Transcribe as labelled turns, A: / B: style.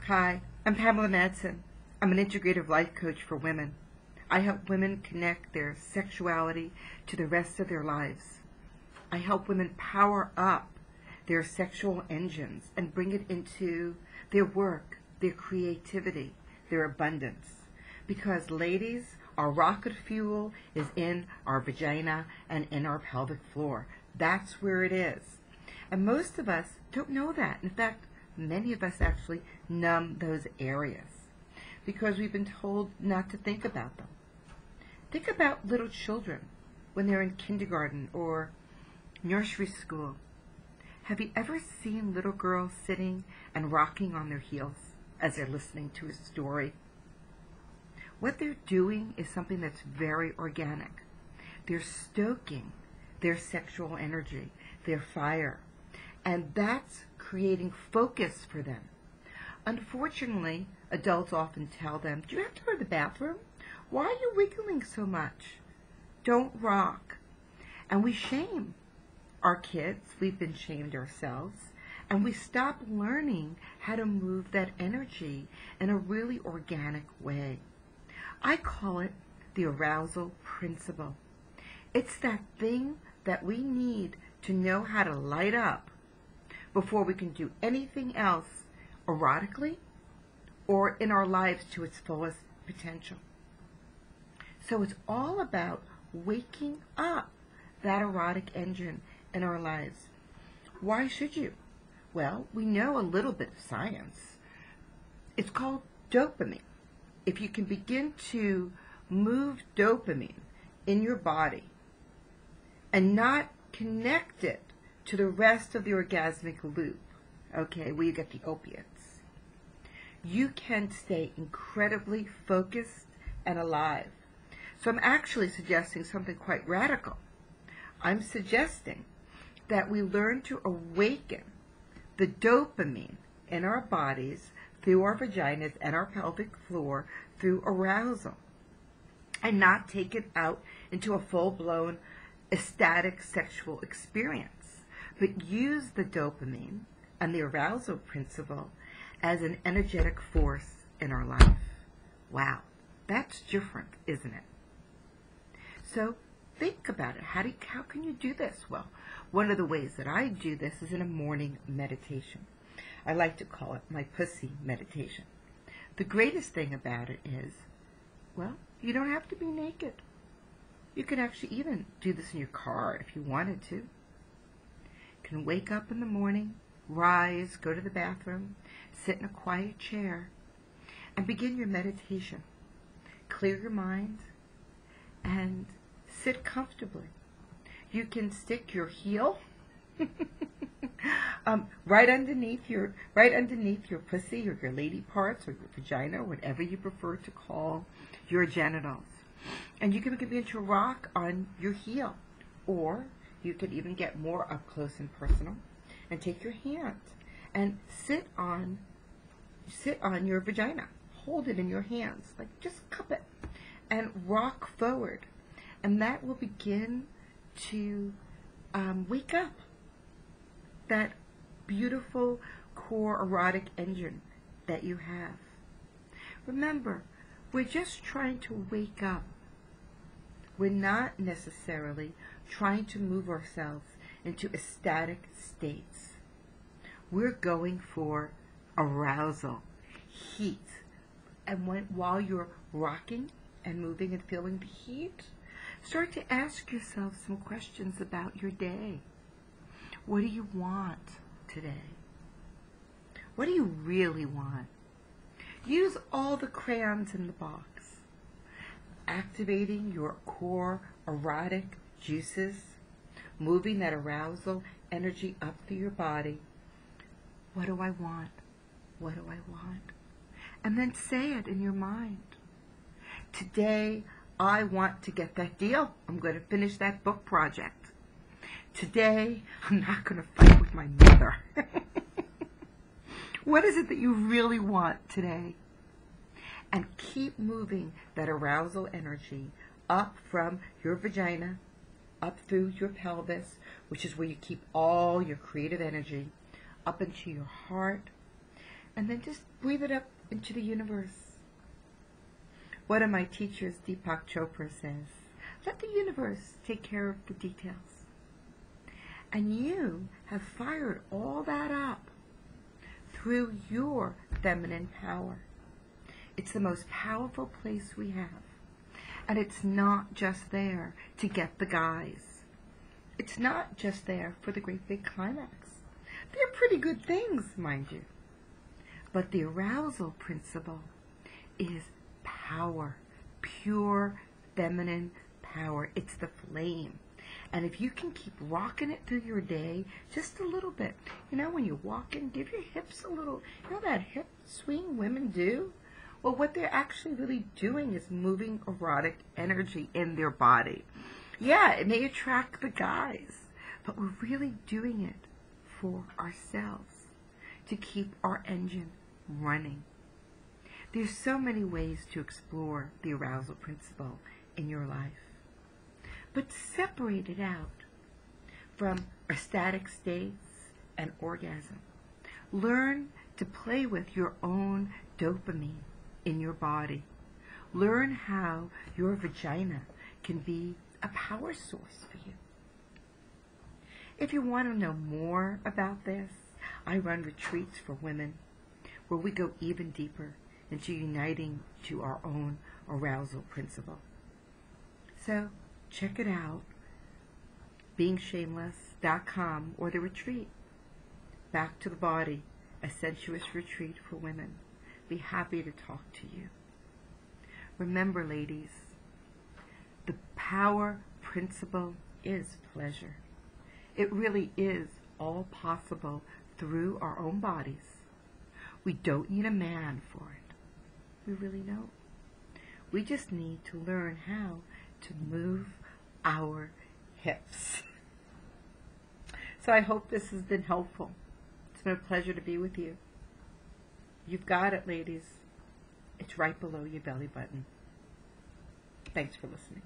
A: Hi, I'm Pamela Madsen. I'm an integrative life coach for women. I help women connect their sexuality to the rest of their lives. I help women power up their sexual engines and bring it into their work, their creativity, their abundance. Because ladies, our rocket fuel is in our vagina and in our pelvic floor. That's where it is. And most of us don't know that. In fact, many of us actually numb those areas because we've been told not to think about them. Think about little children when they're in kindergarten or nursery school. Have you ever seen little girls sitting and rocking on their heels as they're listening to a story? What they're doing is something that's very organic. They're stoking their sexual energy, their fire, and that's creating focus for them. Unfortunately, adults often tell them, "Do you have to go to the bathroom? Why are you wiggling so much? Don't rock." And we shame our kids. We've been shamed ourselves. And we stop learning how to move that energy in a really organic way. I call it the arousal principle. It's that thing that we need to know how to light up before we can do anything else erotically or in our lives to its fullest potential. So it's all about waking up that erotic engine in our lives. Why should you? Well, we know a little bit of science. It's called dopamine. If you can begin to move dopamine in your body and not connect it to the rest of the orgasmic loop, okay, where you get the opiates, you can stay incredibly focused and alive. So I'm actually suggesting something quite radical. I'm suggesting that we learn to awaken the dopamine in our bodies through our vaginas and our pelvic floor through arousal and not take it out into a full-blown ecstatic sexual experience, but use the dopamine and the arousal principle as an energetic force in our life. Wow, that's different, isn't it? So think about it. How can you do this? Well, one of the ways that I do this is in a morning meditation. I like to call it my pussy meditation. The greatest thing about it is, well, you don't have to be naked. You can actually even do this in your car if you wanted to. You can wake up in the morning, rise, go to the bathroom, sit in a quiet chair, and begin your meditation. Clear your mind and sit comfortably. You can stick your heel right underneath your pussy or your lady parts or your vagina, or whatever you prefer to call your genitals. And you can begin to rock on your heel, or you could even get more up close and personal and take your hand and sit on your vagina. Hold it in your hands, like just cup it and rock forward. And that will begin to wake up that beautiful core erotic engine that you have. Remember, we're just trying to wake up. We're not necessarily trying to move ourselves into ecstatic states. We're going for arousal, heat. And while you're rocking and moving and feeling the heat, start to ask yourself some questions about your day. What do you want today? What do you really want? Use all the crayons in the box, activating your core erotic juices, moving that arousal energy up through your body. What do I want? What do I want? And then say it in your mind. Today, I want to get that deal. I'm going to finish that book project. Today, I'm not going to fight with my mother. What is it that you really want today? And keep moving that arousal energy up from your vagina, up through your pelvis, which is where you keep all your creative energy, up into your heart, And then just breathe it up into the universe. One of my teachers, Deepak Chopra, says, let the universe take care of the details. And you have fired all that up through your feminine power. It's the most powerful place we have. And it's not just there to get the guys. It's not just there for the great big climax. They're pretty good things, mind you. But the arousal principle is power, pure feminine power. It's the flame. And if you can keep rocking it through your day just a little bit, you know, when you're walking, give your hips a little, you know that hip swing women do? Well, what they're actually really doing is moving erotic energy in their body. Yeah, it may attract the guys, but we're really doing it for ourselves to keep our engine running. There's so many ways to explore the arousal principle in your life. But separate it out from ecstatic states and orgasm. Learn to play with your own dopamine in your body. Learn how your vagina can be a power source for you. If you want to know more about this, I run retreats for women where we go even deeper into uniting to our own arousal principle. So check it out, beingshameless.com, or the retreat, Back to the Body, a sensuous retreat for women. Be happy to talk to you. Remember, ladies, the power principle is pleasure. It really is all possible through our own bodies. We don't need a man for it. We really don't. We just need to learn how to move our hips. So I hope this has been helpful. It's been a pleasure to be with you. You've got it, ladies. It's right below your belly button. Thanks for listening.